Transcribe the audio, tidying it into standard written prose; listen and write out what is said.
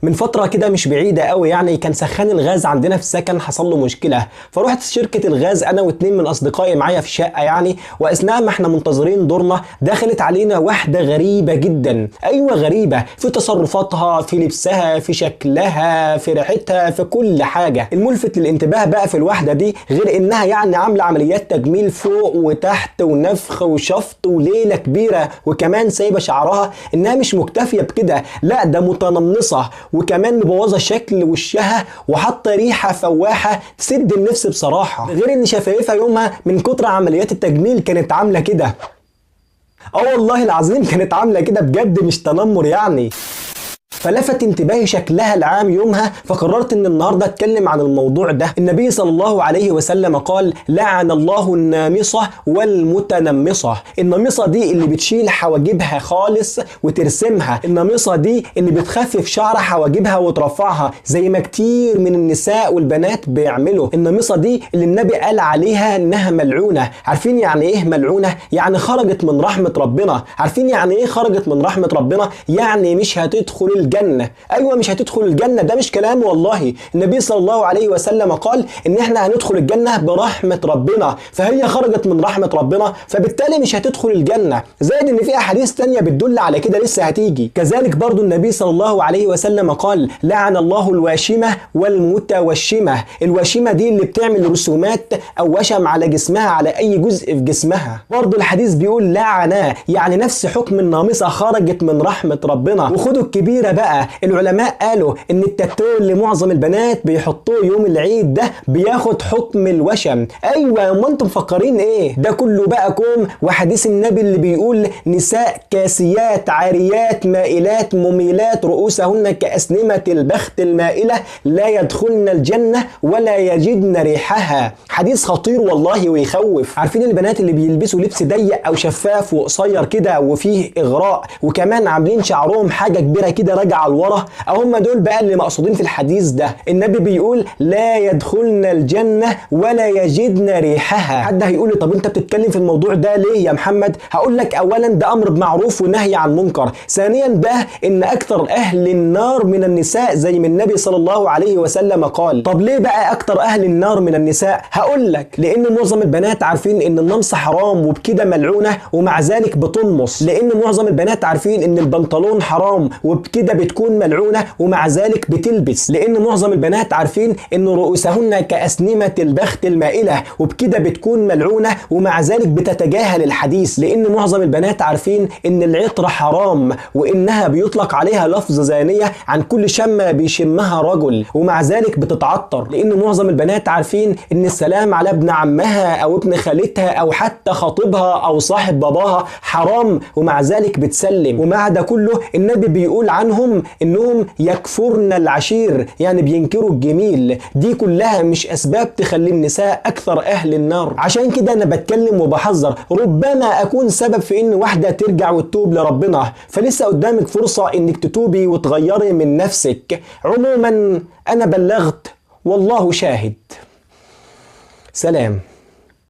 من فتره كده مش بعيده قوي يعني كان سخان الغاز عندنا في السكن حصل له مشكله، فروحت شركه الغاز انا واتنين من اصدقائي معايا في الشقه يعني، واثناء ما احنا منتظرين دورنا دخلت علينا واحده غريبه جدا. ايوه غريبه في تصرفاتها، في لبسها، في شكلها، في ريحتها، في كل حاجه. الملفت للانتباه بقى في الواحده دي غير انها يعني عامله عمليات تجميل فوق وتحت ونفخ وشفط وليله كبيره، وكمان سايبه شعرها، انها مش مكتفيه بكده، لا ده متنمصه وكمان مبوظه شكل وشها وحاطه ريحه فواحه تسد النفس بصراحه. غير ان شفايفها يومها من كتر عمليات التجميل كانت عامله كده. والله العظيم كانت عامله كده بجد مش تنمر يعني. فلفت انتباهي شكلها العام يومها، فقررت ان النهارده اتكلم عن الموضوع ده. النبي صلى الله عليه وسلم قال: لعن الله النامصه والمتنمصه. النامصه دي اللي بتشيل حواجبها خالص وترسمها، النامصه دي اللي بتخفف شعر حواجبها وترفعها زي ما كتير من النساء والبنات بيعملوا. النامصه دي اللي النبي قال عليها انها ملعونه. عارفين يعني ايه ملعونه؟ يعني خرجت من رحمه ربنا. عارفين يعني ايه خرجت من رحمه ربنا؟ يعني مش هتدخل الجنة. ايوه مش هتدخل الجنة، ده مش كلام والله. النبي صلى الله عليه وسلم قال ان احنا هندخل الجنة برحمة ربنا، فهي خرجت من رحمة ربنا فبالتالي مش هتدخل الجنة. زائد ان في احاديث تانية بتدل على كده لسه هتيجي. كذلك برضو النبي صلى الله عليه وسلم قال: لعن الله الواشمة والمتوشمة. الواشمة دي اللي بتعمل رسومات او وشم على جسمها، على اي جزء في جسمها. برضو الحديث بيقول لعنة، يعني نفس حكم النامصة خرجت من رحمة ربنا. وخدوا الكبيرة بقى، العلماء قالوا ان التاتو اللي معظم البنات بيحطوه يوم العيد ده بياخد حكم الوشم. ايوه ما انتم مفكرين ايه؟ ده كله بقى كوم وحديث النبي اللي بيقول: نساء كاسيات عاريات مائلات مميلات رؤوسهن كأسنمة البخت المائلة لا يدخلن الجنة ولا يجدن ريحها. حديث خطير والله ويخوف. عارفين البنات اللي بيلبسوا لبس ضيق او شفاف وقصير كده وفيه اغراء، وكمان عاملين شعرهم حاجة كبيرة كده راجعه لورا، هم دول بقى اللي مقصودين في الحديث ده. النبي بيقول: لا يدخلن الجنة ولا يجدن ريحها. حد هيقول لي: طب انت بتتكلم في الموضوع ده ليه يا محمد؟ هقول لك: اولا ده امر بمعروف ونهي عن منكر. ثانيا بقى ان اكثر اهل النار من النساء زي ما النبي صلى الله عليه وسلم قال. طب ليه بقى اكثر اهل النار من النساء؟ هقول لك: لان معظم البنات عارفين ان النمص حرام وبكده ملعونة ومع ذلك بتنمص. لان معظم البنات عارفين ان البنطلون حرام وبكده بتكون ملعونة ومع ذلك بتلبس. لان معظم البنات عارفين ان رؤوسهن كأسنمة البخت المائلة وبكده بتكون ملعونة ومع ذلك بتتجاهل الحديث. لان معظم البنات عارفين ان العطر حرام وانها بيطلق عليها لفظ زانية عن كل شمة بيشمها رجل ومع ذلك بتتعطر. لان معظم البنات عارفين ان السلام على ابن عمها او ابن خالتها او حتى خطيبها او صاحب باباها حرام ومع ذلك بتسلم. ومع ده كله النبي بيقول عنهم انهم يكفرن العشير، يعني بينكروا الجميل. دي كلها مش اسباب تخلي النساء اكثر اهل النار. عشان كده انا بتكلم وبحذر، ربما اكون سبب في ان واحدة ترجع وتتوب لربنا، فلسه قدامك فرصة انك تتوبي وتغيري من نفسك. عموما انا بلغت والله شاهد. سلام.